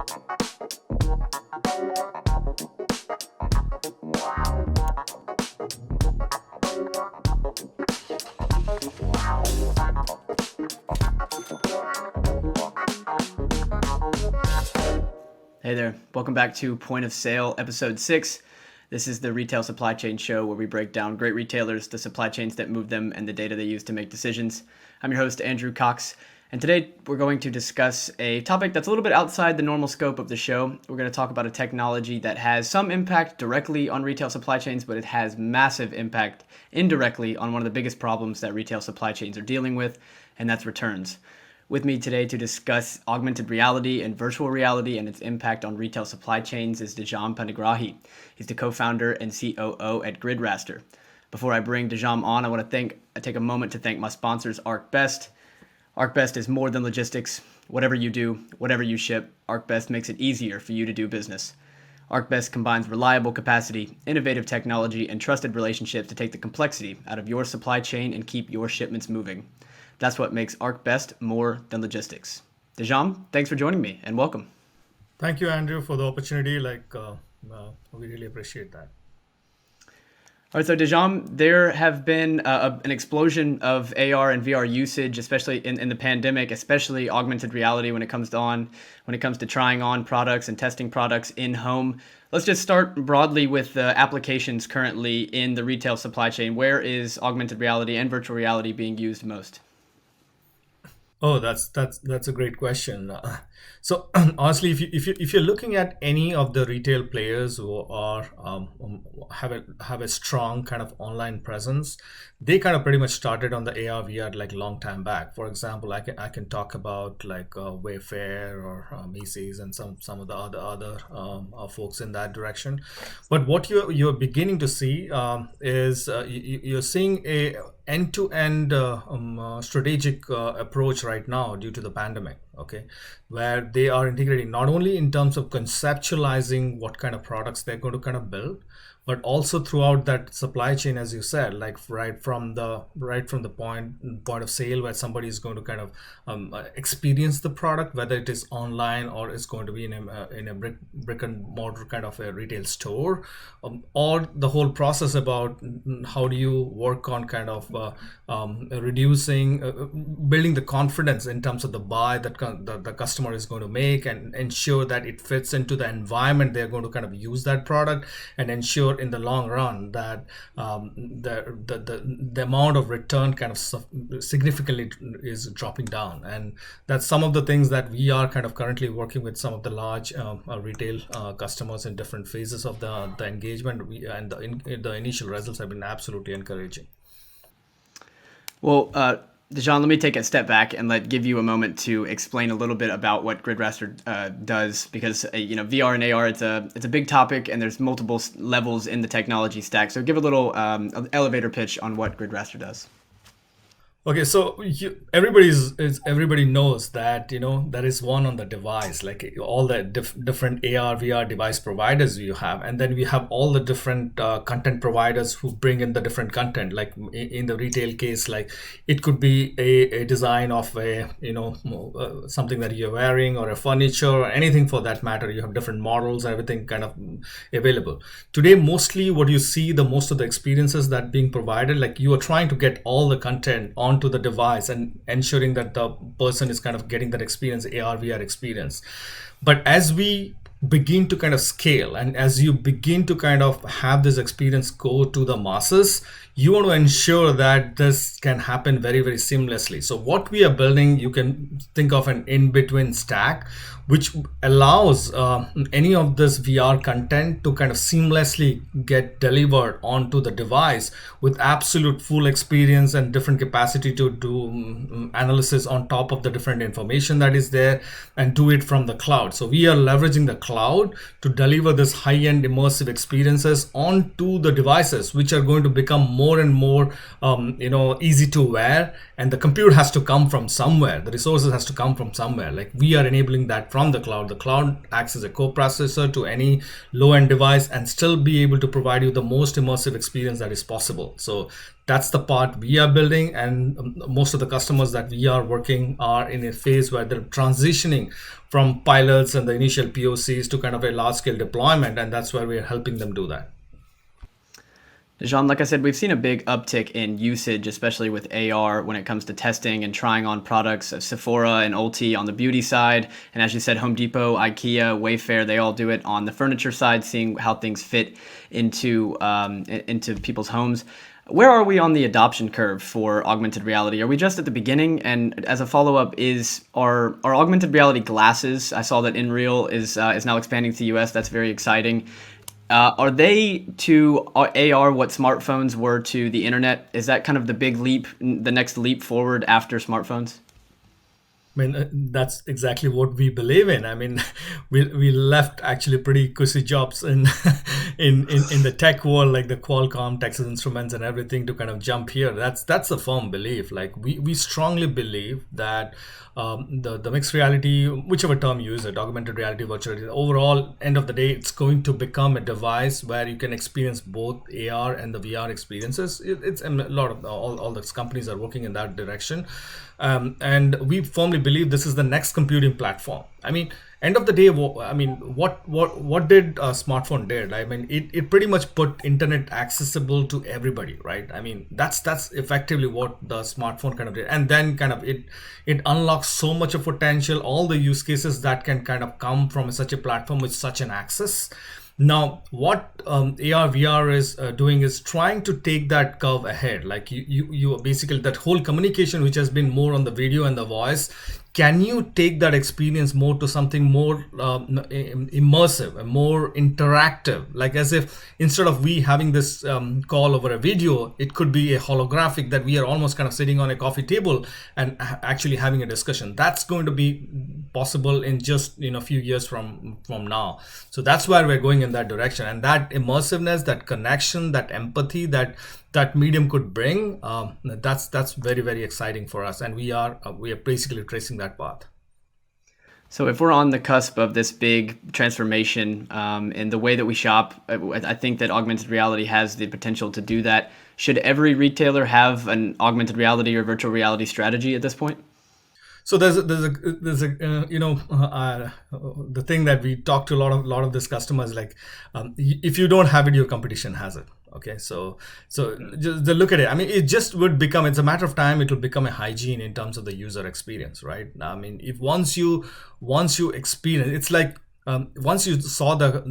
Hey there, welcome back to Point of Sale, episode 6. This is the retail supply chain show where we break down great retailers, the supply chains that move them, and the data they use to make decisions. I'm your host, Andrew Cox, and today we're going to discuss a topic that's a little bit outside the normal scope of the show. We're going to talk about a technology that has some impact directly on retail supply chains, but it has massive impact indirectly on one of the biggest problems that retail supply chains are dealing with, and that's returns. With me today to discuss augmented reality and virtual reality and its impact on retail supply chains is Dijam Panigrahi. He's the co-founder and COO at GridRaster. Before I bring Dijam on, I want to take a moment to thank my sponsors, ArcBest. ArcBest is more than logistics. Whatever you do, whatever you ship, ArcBest makes it easier for you to do business. ArcBest combines reliable capacity, innovative technology, and trusted relationships to take the complexity out of your supply chain and keep your shipments moving. That's what makes ArcBest more than logistics. Dijam, thanks for joining me and welcome. Thank you, Andrew, for the opportunity. We really appreciate that. All right, so Dijam, there have been an explosion of AR and VR usage, especially in the pandemic, especially augmented reality when it comes to trying on products and testing products in home. Let's just start broadly with the applications currently in the retail supply chain. Where is augmented reality and virtual reality being used most? Oh, that's a great question. So honestly, if you're looking at any of the retail players who are have a strong kind of online presence, they kind of pretty much started on the AR VR like long time back. For example, I can talk about like Wayfair or Macy's and some of the other folks in that direction. But what you're beginning to see is you're seeing a end-to-end strategic approach right now due to the pandemic, okay, where they are integrating not only in terms of conceptualizing what kind of products they're going to kind of build, but also throughout that supply chain, as you said, like right from the point of sale where somebody is going to kind of experience the product, whether it is online or it's going to be in a brick and mortar kind of a retail store, or the whole process about how do you work on kind of building the confidence in terms of the buy that the customer is going to make, and ensure that it fits into the environment they're going to kind of use that product, and ensure in the long run that the amount of return kind of significantly is dropping down. And that's some of the things that we are kind of currently working with some of the large retail customers in different phases of the engagement, and the initial results have been absolutely encouraging. Well, Dijam, let me take a step back and give you a moment to explain a little bit about what GridRaster does, because VR and AR, it's a big topic and there's multiple levels in the technology stack. So give a little elevator pitch on what GridRaster does. Okay, so everybody knows that there is one on the device, like all the different AR VR device providers you have, and then we have all the different content providers who bring in the different content. Like in the retail case, like it could be a design of a something that you're wearing, or a furniture, or anything for that matter. You have different models, everything kind of available. Today, mostly what you see, most of the experiences that being provided, like you are trying to get all the content onto the device and ensuring that the person is kind of getting that experience, AR VR experience. But as we begin to kind of scale, and as you begin to kind of have this experience go to the masses, you want to ensure that this can happen very, very seamlessly. So what we are building, you can think of an in-between stack, which allows any of this VR content to kind of seamlessly get delivered onto the device with absolute full experience and different capacity to do analysis on top of the different information that is there, and do it from the cloud. So we are leveraging the cloud to deliver this high-end immersive experiences onto the devices, which are going to become more and more easy to wear, and the compute has to come from somewhere, the resources has to come from somewhere. Like we are enabling that from the cloud. The cloud acts as a co-processor to any low-end device and still be able to provide you the most immersive experience that is possible. So That's the part we are building, and most of the customers that we are working are in a phase where they're transitioning from pilots and the initial POCs to kind of a large scale deployment, and that's where we're helping them do that. Dijam, like I said, we've seen a big uptick in usage, especially with AR when it comes to testing and trying on products. Sephora and Ulti on the beauty side. And as you said, Home Depot, IKEA, Wayfair, they all do it on the furniture side, seeing how things fit into people's homes. Where are we on the adoption curve for augmented reality? Are we just at the beginning? And as a follow-up, are augmented reality glasses? I saw that InReal is now expanding to the US. That's very exciting. Are they to AR what smartphones were to the internet? Is that kind of the big leap, the next leap forward after smartphones? I mean, that's exactly what we believe in. I mean, we left actually pretty cushy jobs in in the tech world, like the Qualcomm, Texas Instruments, and everything, to kind of jump here. That's a firm belief. Like we strongly believe that the mixed reality, whichever term you use it, augmented reality, virtual reality, overall, end of the day, it's going to become a device where you can experience both AR and the VR experiences. It's a lot of all the companies are working in that direction. And we firmly believe this is the next computing platform. I mean, end of the day, what did a smartphone did? I mean, it pretty much put internet accessible to everybody, right? I mean, that's effectively what the smartphone kind of did, and then kind of it unlocks so much of potential, all the use cases that can kind of come from such a platform with such an access. Now, what AR VR is doing is trying to take that curve ahead. Like you basically, that whole communication, which has been more on the video and the voice, can you take that experience more to something more immersive and more interactive? Like as if instead of we having this call over a video, it could be a holographic that we are almost kind of sitting on a coffee table and actually having a discussion. That's going to be possible in just a few years from now. So that's where we're going in that direction, and that immersiveness, that connection, that empathy, that medium could bring, that's very, very exciting for us, and we are basically tracing that path. So if we're on the cusp of this big transformation in the way that we shop, I think that augmented reality has the potential to do that. Should every retailer have an augmented reality or virtual reality strategy at this point? So there's a the thing that we talk to a lot of these customers, like if you don't have it, your competition has it. Okay, so just look at it. I mean, it just would become, it's a matter of time, it will become a hygiene in terms of the user experience, right? I mean, if once you experience, it's like once you saw the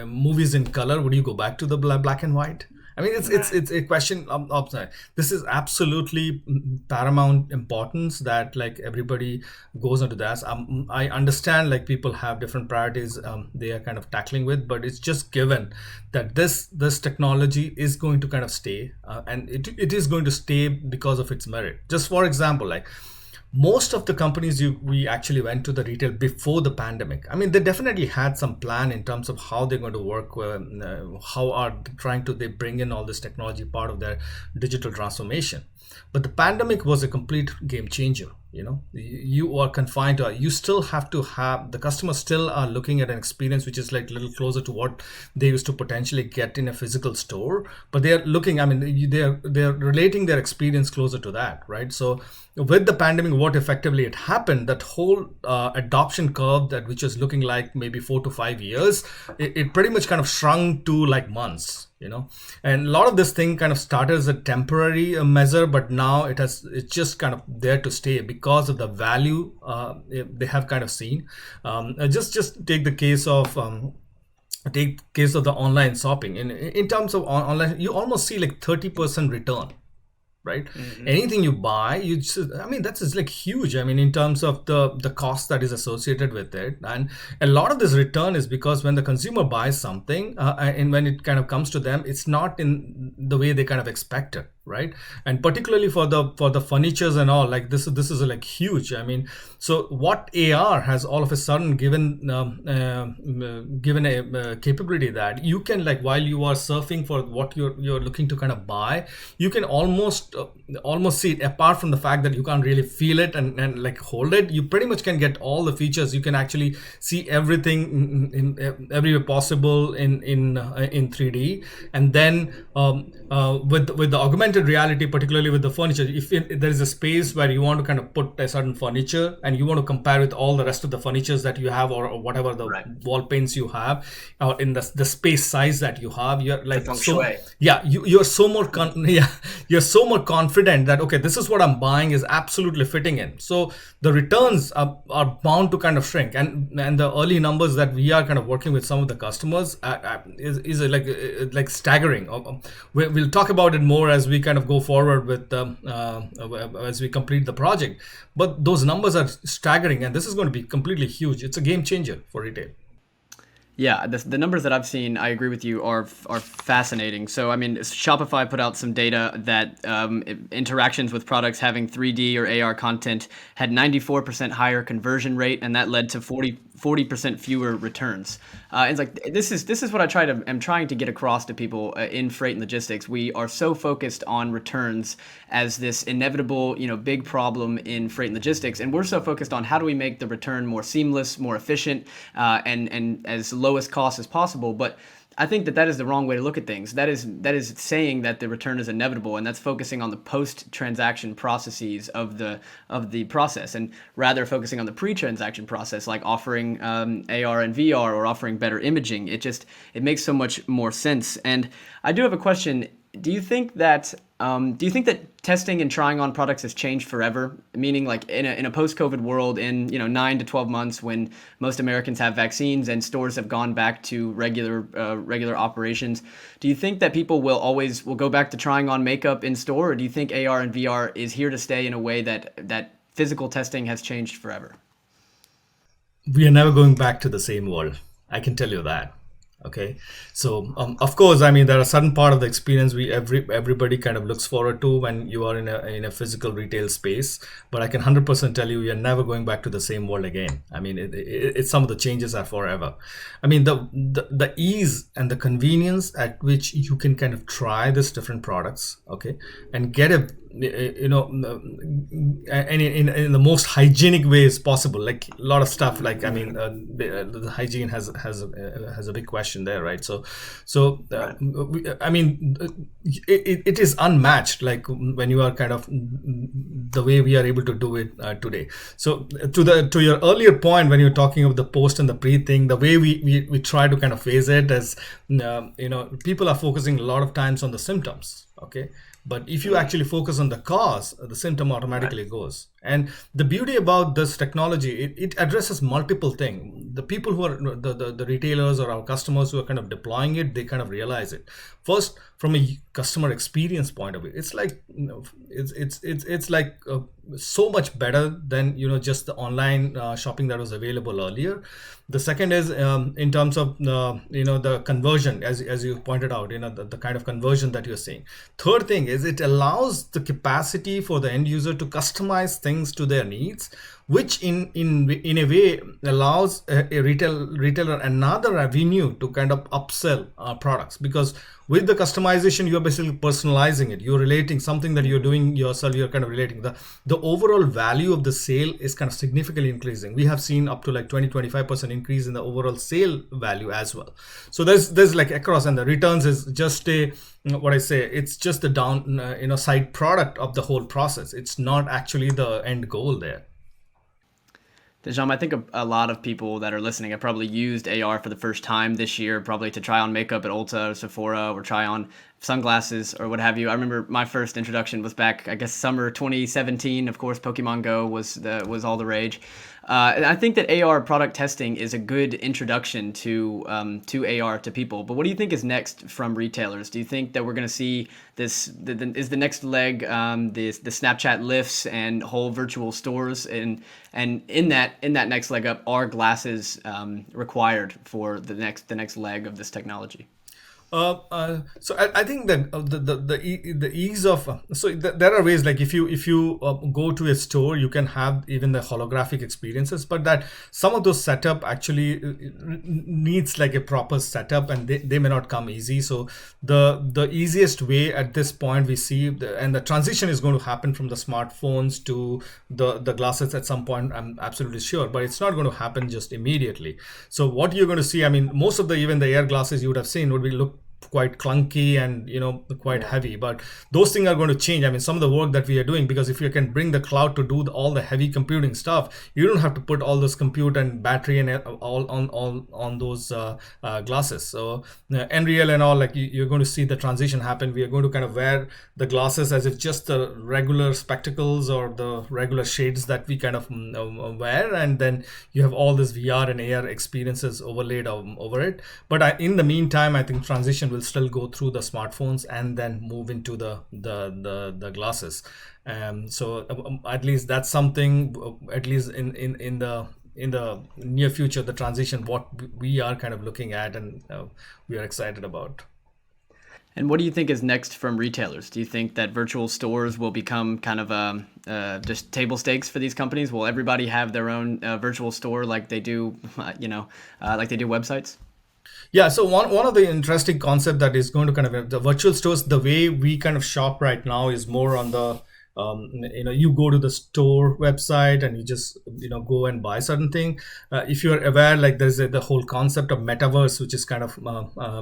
movies in color, would you go back to the black and white? I mean, it's a question of this is absolutely paramount importance that like everybody goes into that. I understand like people have different priorities they are kind of tackling with, but it's just given that this technology is going to kind of stay, and it is going to stay because of its merit. Just for example, like most of the companies we actually went to the retail before the pandemic. I mean, they definitely had some plan in terms of how they're going to work, how are they bring in all this technology part of their digital transformation. But the pandemic was a complete game changer. You are confined to, you still have to have, the customers still are looking at an experience which is like a little closer to what they used to potentially get in a physical store, but they are looking, I mean, they're relating their experience closer to that, right? So with the pandemic, what effectively it happened, that whole adoption curve that which is looking like maybe 4 to 5 years, it pretty much kind of shrunk to like months. And a lot of this thing kind of started as a temporary measure, but now it's just kind of there to stay because of the value they have kind of seen. Just take the case of the online shopping. In terms of online, you almost see like 30% return. Right? Mm-hmm. Anything you buy, that's just like huge. I mean, in terms of the cost that is associated with it, and a lot of this return is because when the consumer buys something, and when it kind of comes to them, it's not in the way they kind of expected. right? And particularly for the furnitures and all, like this is like huge. I mean, so what AR has all of a sudden given a capability that you can, like, while you are surfing for what you're looking to kind of buy, you can almost see it, apart from the fact that you can't really feel it and like hold it. You pretty much can get all the features. You can actually see everything in every way possible in 3D. And then with the augmented reality, particularly with the furniture, if there is a space where you want to kind of put a certain furniture and you want to compare with all the rest of the furnitures that you have, or whatever the wall paints you have, or in the space size that you have, you're like, so yeah, you're so more you're so more confident that, okay, this is what I'm buying is absolutely fitting in. So the returns are bound to kind of shrink, and the early numbers that we are kind of working with some of the customers is like staggering. We'll talk about it more as we kind of go forward with as we complete the project, but those numbers are staggering, and this is going to be completely huge. It's a game changer for retail. Yeah, the numbers that I've seen, I agree with you, are fascinating. So, I mean, Shopify put out some data that interactions with products having 3D or AR content had 94% higher conversion rate, and that led to 40% fewer returns. It's like this is what I'm trying to get across to people in freight and logistics. We are so focused on returns as this inevitable, big problem in freight and logistics, and we're so focused on how do we make the return more seamless, more efficient, and as lowest cost as possible. But I think that is the wrong way to look at things. That is saying that the return is inevitable, and that's focusing on the post-transaction processes of the process, and rather focusing on the pre-transaction process, like offering AR and VR or offering better imaging. It makes so much more sense. And I do have a question. Do you think that testing and trying on products has changed forever? Meaning, like in a post-COVID world, in 9 to 12 months, when most Americans have vaccines and stores have gone back to regular operations, do you think that people will go back to trying on makeup in store, or do you think AR and VR is here to stay in a way that physical testing has changed forever? We are never going back to the same world. I can tell you that. Okay, so of course, I mean, there are certain part of the experience everybody kind of looks forward to when you are in a physical retail space. But I can 100% tell you, you're never going back to the same world again. I mean, it's some of the changes are forever. I mean, the ease and the convenience at which you can kind of try these different products, okay, and get a and in the most hygienic ways possible. Like a lot of stuff, like, I mean, the hygiene has a big question there, right? So I mean, it is unmatched, like when you are kind of the way we are able to do it today. So to your earlier point, when you're talking of the post and the pre thing, the way we try to kind of phase it as people are focusing a lot of times on the symptoms, okay, but if you actually focus on the cause, the symptom automatically goes. And the beauty about this technology, it addresses multiple things. The people who are the retailers or our customers who are kind of deploying it, they kind of realize it. First, from a customer experience point of view, it's like it's like so much better than just the online shopping that was available earlier. The second is in terms of the conversion, as you pointed out, the kind of conversion that you're seeing. Third thing is it allows the capacity for the end user to customize things to their needs, which in a way allows a retailer another avenue to kind of upsell products, because with the customization, you're basically personalizing it. You're relating something that you're doing yourself. You're kind of relating the overall value of the sale is kind of significantly increasing. We have seen up to like 20-25% increase in the overall sale value as well. So there's like across, and the returns is just what I say, it's just the down side product of the whole process. It's not actually the end goal there. Dijam, I think a lot of people that are listening have probably used AR for the first time this year, probably to try on makeup at Ulta or Sephora, or try on sunglasses or what have you. I remember my first introduction was back, I guess, summer 2017. Of course, Pokemon Go was all the rage. And I think that AR product testing is a good introduction to AR to people. But what do you think is next from retailers? Do you think that we're going to see this? Is the next leg the Snapchat lifts and whole virtual stores? And in that next leg up, are glasses required for the next leg of this technology? So I think that the ease of there are ways, like if you go to a store, you can have even the holographic experiences, but that some of those setup actually needs like a proper setup, and they may not come easy. So the easiest way at this point we see, and the transition is going to happen from the smartphones to the glasses at some point, I'm absolutely sure, but it's not going to happen just immediately. So what you're going to see, I mean, most of the even the air glasses you would have seen would be look quite clunky and quite heavy, but those things are going to change. I mean, some of the work that we are doing, because if you can bring the cloud to do all the heavy computing stuff, you don't have to put all this compute and battery and all on those glasses. So Nreal and all, like you're going to see the transition happen. We are going to kind of wear the glasses as if just the regular spectacles or the regular shades that we kind of wear, and then you have all this VR and AR experiences overlaid over it. But in the meantime, I think transition will still go through the smartphones and then move into the glasses. So at least that's something, at least in the near future, the transition, what we are kind of looking at, and we are excited about. And what do you think is next from retailers? Do you think that virtual stores will become kind of just table stakes for these companies? Will everybody have their own virtual store like they do, like they do websites? Yeah, so one of the interesting concept that is going to kind of the virtual stores, the way we kind of shop right now is more on the you go to the store website and you just go and buy certain thing. If you're aware, like there's the whole concept of metaverse, which is kind of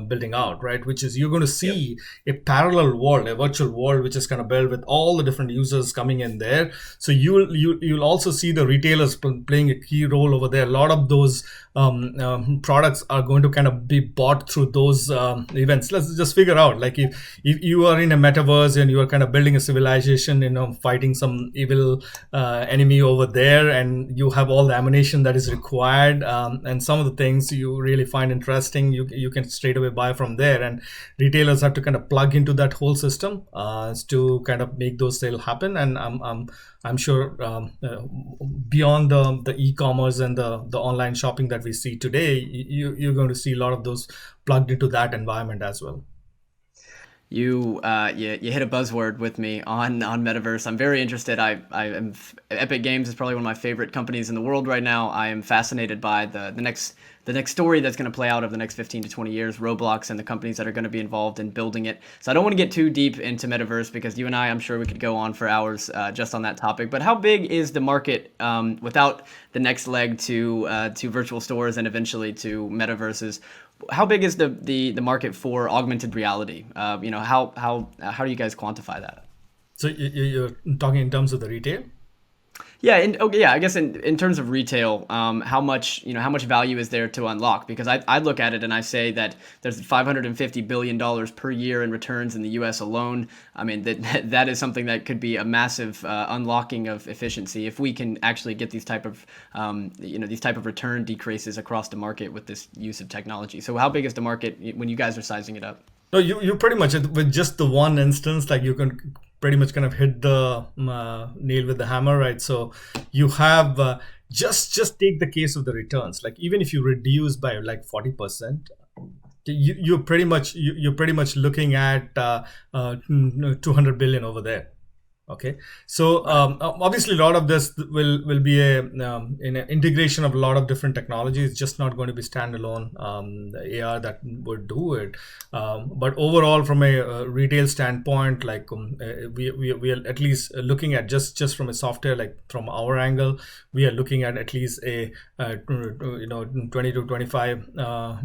building out, right? Which is you're going to see a parallel world, a virtual world, which is kind of built with all the different users coming in there. So you'll also see the retailers playing a key role over there. A lot of those products are going to kind of be bought through those events. Let's just figure out, like if you are in a metaverse and you are kind of building a civilization, fighting some evil enemy over there, and you have all the ammunition that is required, and some of the things you really find interesting, you can straight away buy from there, and retailers have to kind of plug into that whole system to kind of make those sales happen. And I'm sure beyond the e-commerce and the online shopping that we see today, you're going to see a lot of those plugged into that environment as well. You hit a buzzword with me on metaverse. I'm very interested. Epic Games is probably one of my favorite companies in the world right now. I am fascinated by the next story that's going to play out over the next 15 to 20 years, Roblox and the companies that are going to be involved in building it. So I don't want to get too deep into metaverse, because you and I'm sure we could go on for hours just on that topic. But how big is the market without the next leg to virtual stores and eventually to metaverses? How big is the market for augmented reality? How do you guys quantify that? So you're talking in terms of the retail? Yeah, I guess in terms of retail, how much value is there to unlock? Because I look at it and I say that there's $550 billion per year in returns in the U.S. alone. I mean, that is something that could be a massive unlocking of efficiency if we can actually get these type of return decreases across the market with this use of technology. So how big is the market when you guys are sizing it up? No, you pretty much, with just the one instance, like you can pretty much kind of hit the nail with the hammer, right? So you have just take the case of the returns. Like even if you reduce by like 40%, you're pretty much looking at 200 billion over there. Okay, so obviously a lot of this will be an integration of a lot of different technologies. It's just not going to be standalone AR that would do it. But overall, from a retail standpoint, like we are at least looking at just from a software, like from our angle, we are looking at least a 20 to 25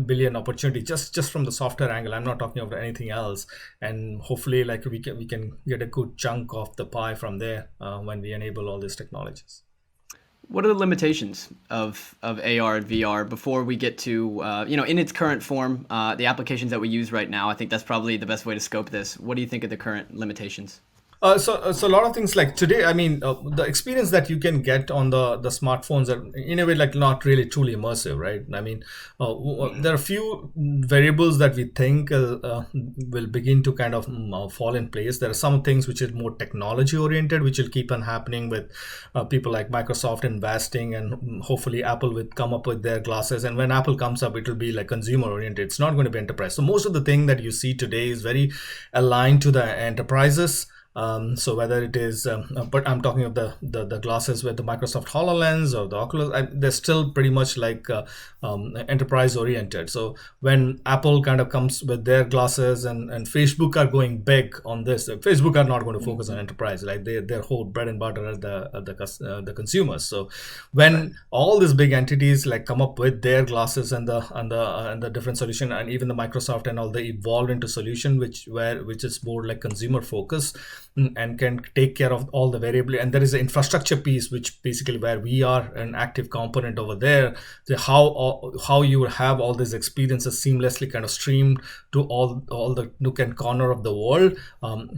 billion opportunity just from the software angle. I'm not talking about anything else, and hopefully like we can get a good chunk of the pie from there when we enable all these technologies. What are the limitations of AR and VR before we get to in its current form, the applications that we use right now? I think that's probably the best way to scope this. What do you think of the current limitations? So a lot of things like today, I mean, the experience that you can get on the smartphones are in a way like not really truly immersive, right? I mean, there are a few variables that we think will begin to kind of fall in place. There are some things which is more technology oriented, which will keep on happening with people like Microsoft investing, and hopefully Apple will come up with their glasses. And when Apple comes up, it will be like consumer oriented. It's not going to be enterprise. So most of the thing that you see today is very aligned to the enterprises. So whether it is, but I'm talking of the glasses with the Microsoft HoloLens or the Oculus, they're still pretty much like enterprise oriented. So when Apple kind of comes with their glasses, and Facebook are going big on this, Facebook are not going to focus on enterprise. Like their whole bread and butter are the consumers. So when all these big entities like come up with their glasses and the different solution, and even the Microsoft and all, they evolved into solution which is more like consumer focused, and can take care of all the variability. And there is an infrastructure piece, which basically where we are an active component over there. So how you will have all these experiences seamlessly kind of streamed to all the nook and corner of the world.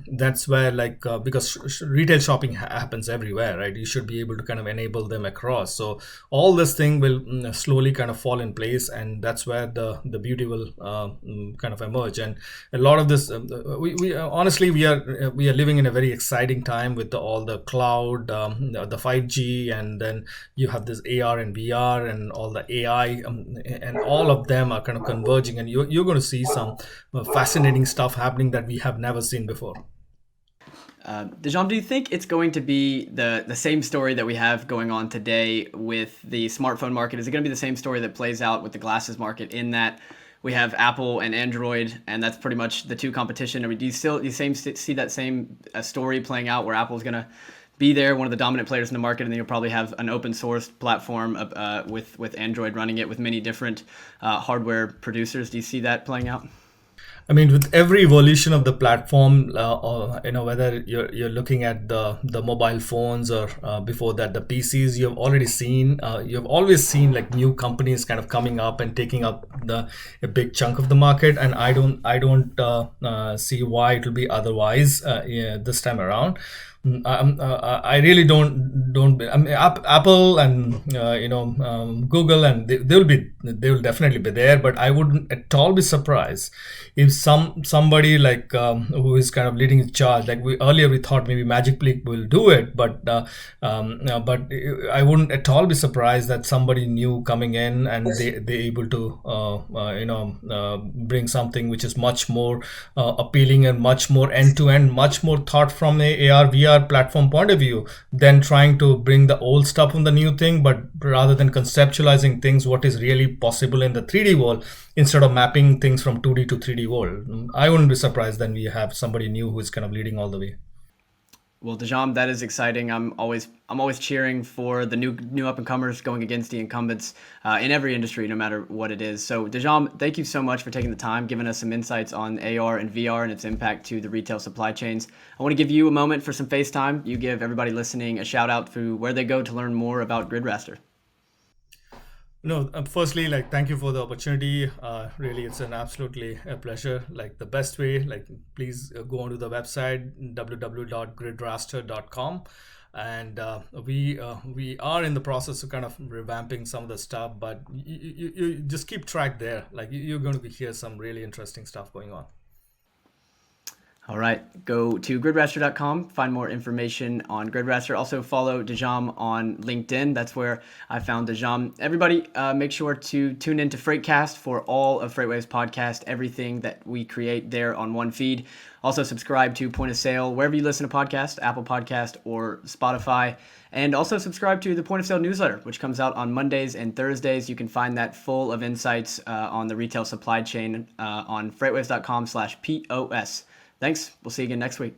That's where like because retail shopping happens everywhere, right? You should be able to kind of enable them across. So all this thing will slowly kind of fall in place, and that's where the beauty will kind of emerge. And a lot of this, we honestly we are living in a very exciting time with all the cloud, the 5G, and then you have this AR and VR and all the AI, and all of them are kind of converging, and you're going to see some fascinating stuff happening that we have never seen before. Dijam, do you think it's going to be the same story that we have going on today with the smartphone market? Is it going to be the same story that plays out with the glasses market, in that we have Apple and Android, and that's pretty much the two competition? I mean, do you see that same story playing out, where Apple's going to be there, one of the dominant players in the market, and then you'll probably have an open source platform with Android running it with many different hardware producers? Do you see that playing out? I mean, with every evolution of the platform, whether you're looking at the mobile phones, or before that the PCs, you've always seen like new companies kind of coming up and taking up a big chunk of the market, and I don't see why it will be otherwise this time around. I really don't. I mean, Apple and Google, and they will definitely be there. But I wouldn't at all be surprised if somebody like who is kind of leading the charge. Like we thought maybe Magic Leap will do it, but I wouldn't at all be surprised that somebody new coming in, and they able to bring something which is much more appealing and much more end to end, much more thought from a AR VR platform point of view, than trying to bring the old stuff on the new thing, but rather than conceptualizing things what is really possible in the 3D world, instead of mapping things from 2D to 3D world. I wouldn't be surprised then we have somebody new who is kind of leading all the way. Well, Dijam, that is exciting. I'm always cheering for the new up and comers going against the incumbents in every industry, no matter what it is. So, Dijam, thank you so much for taking the time, giving us some insights on AR and VR and its impact to the retail supply chains. I want to give you a moment for some FaceTime. You give everybody listening a shout out to where they go to learn more about GridRaster. No, firstly, like, thank you for the opportunity. Really, it's an absolutely a pleasure. Like, the best way, like, please go onto the website www.gridraster.com, and we are in the process of kind of revamping some of the stuff, but you just keep track there. Like, you're going to hear some really interesting stuff going on. All right, go to gridraster.com, find more information on GridRaster. Also follow Dijam on LinkedIn. That's where I found Dijam. Everybody, make sure to tune in to Freightcast for all of FreightWaves podcast, everything that we create there on one feed. Also subscribe to Point of Sale, wherever you listen to podcasts, Apple Podcast or Spotify. And also subscribe to the Point of Sale newsletter, which comes out on Mondays and Thursdays. You can find that full of insights on the retail supply chain on freightwaves.com/POS. Thanks. We'll see you again next week.